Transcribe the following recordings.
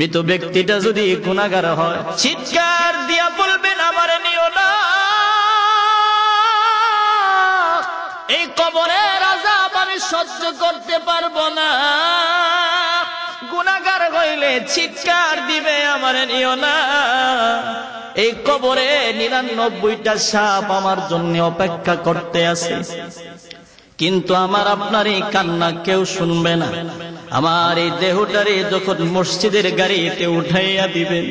মৃত ব্যক্তিটা যদি গুনাহগার হয় চিৎকার দিয়া বলবেন আমারে নিও না, এই কবরের আযাব আমি সহ্য করতে পারবো না। গুনাহগার হইলে চিৎকার দিবে আমারে নিও না, এই কবরে 99টা সাপ আমার জন্য অপেক্ষা করতে আছে। কিন্তু আমার আপনার এই কান্না কেউ শুনবে না। আমার এই দেহটারে যখন মসজিদের গাড়িতে উঠাইয়া দিবেন,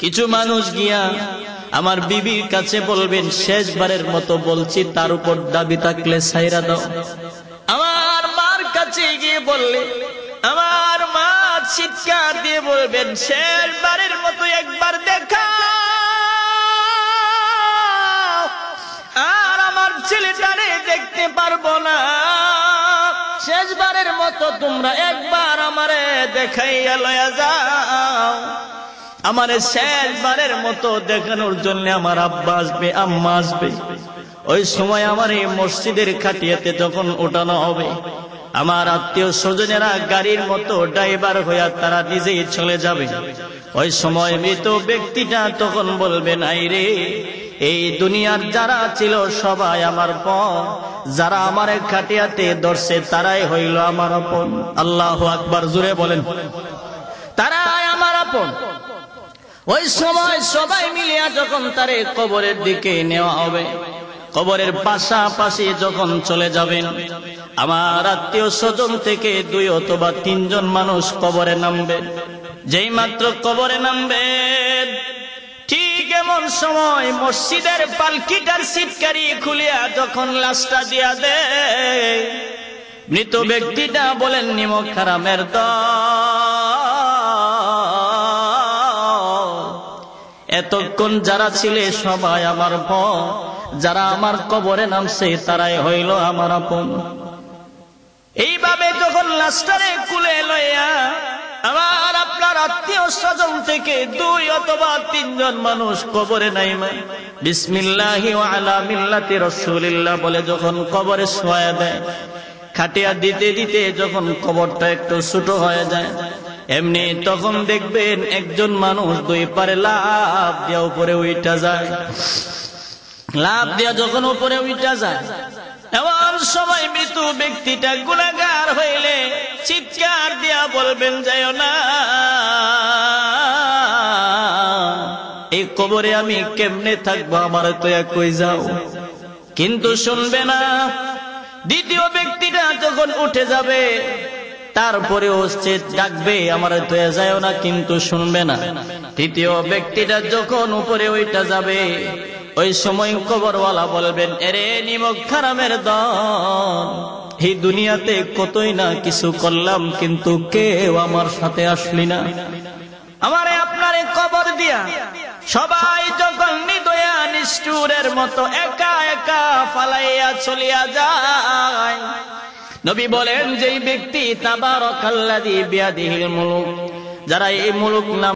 কিছু মানুষ গিয়া আমার বিবির কাছে বলবেন শেষবারের মতো বলছি, তার উপর দাবি থাকলে ছাইরা দাও। আমার মার কাছে গিয়ে বললে আমার মা চিৎকার দিয়ে বলবেন শেষবারের মতো একবার দেখা, আর আমার ছেলেটারে দেখতে পারবো না, শেষবারের মতো তোমরা একবার আমারে দেখাইয়া লয়া যাও। আমারে শেষবারের মতো দেখানোর জন্য আমার আব্বা আসবে, আম্মা আসবে। ওই সময় আমার এই মসজিদের খাটিয়াতে যখন ওঠানো হবে, আমার আত্মীয় স্বজনেরা গাড়ির মতো ড্রাইভার হইয়া তারা নিজেই চলে যাবে। ওই সময় মৃত ব্যক্তিটা তখন বলবে নাই রে, এই দুনিয়ার যারা ছিল সবাই আমার পর, যারা আমার খাটিয়াতে ধরছে তারাই হইল আমার আপন। আল্লাহু আকবার, জোরে বলেন, তারাই আমার আপন। ওই সময় সবাই মিলিয়া যখন তারে কবরের দিকে নেওয়া হবে, কবরের পাশাপাশি যখন চলে যাবেন, আমার আত্মীয় স্বজন থেকে 2 অথবা 3 জন মানুষ কবরে নামবে। যেই মাত্র কবরে নামবে, ঠিক এমন সময় মসজিদের পালকিটার সিটকারি খুলিয়া যখন লাশটা দিয়া দেয়, মৃত ব্যক্তিটা বলেন নিমক হারামের দল, এতক্ষণ যারা ছিলে সবাই আমার পর, যারা আমার কবরে নামছে তারাই হইল আমার আপন। এইভাবে যখন লাশটারে কুলে লইয়া আমার আপনার আত্মীয় স্বজন থেকে 2 অথবা 3 জন মানুষ কবরে নাইমা বিসমিল্লাহি ওয়া আলা মিল্লাতি রাসূলিল্লাহ বলে যখন কবরে শোয়া দেয়, খাটিয়া দিতে দিতে যখন কবরটা একটু ছোট হয়ে যায়, এমনি তখন দেখবেন একজন মানুষ 2 পারে লাফ দিয়া উপরে উঠা যায়। লাফ দিয়া যখন উপরে উঠা যায়, এমন সময় মৃত ব্যক্তিটা গুনাহগার হইলে চিৎকার দিয়া বলবেন যাইও না, এই কবরে আমি কেমনে থাকবো, আমার তো কই যাও। কিন্তু শুনবে না। দ্বিতীয় ব্যক্তিটা যখন উঠে যাবে, তারপরেও সে ডাকবে আমার তো যাইও না, কিন্তু শুনবে না। তৃতীয় ব্যক্তিটা যখন উপরে উঠে যাবে, ওই সময় কবরওয়ালা বলবেন এরে নিমক হারামের দল, এই দুনিয়াতে কতই না কিছু করলাম, কিন্তু কেউ আমার সাথে আসলি না। আমারে আপনারে কবর দিয়া সবাই যখন নিদয়া নিষ্ঠুরের মতো একা একা ফালাইয়া চলিয়া যায়, নবী বলেন যেই ব্যক্তি তাবারাকাল্লাযী বিয়াদিহিল মুলুক, যারা এই মুলুক নাম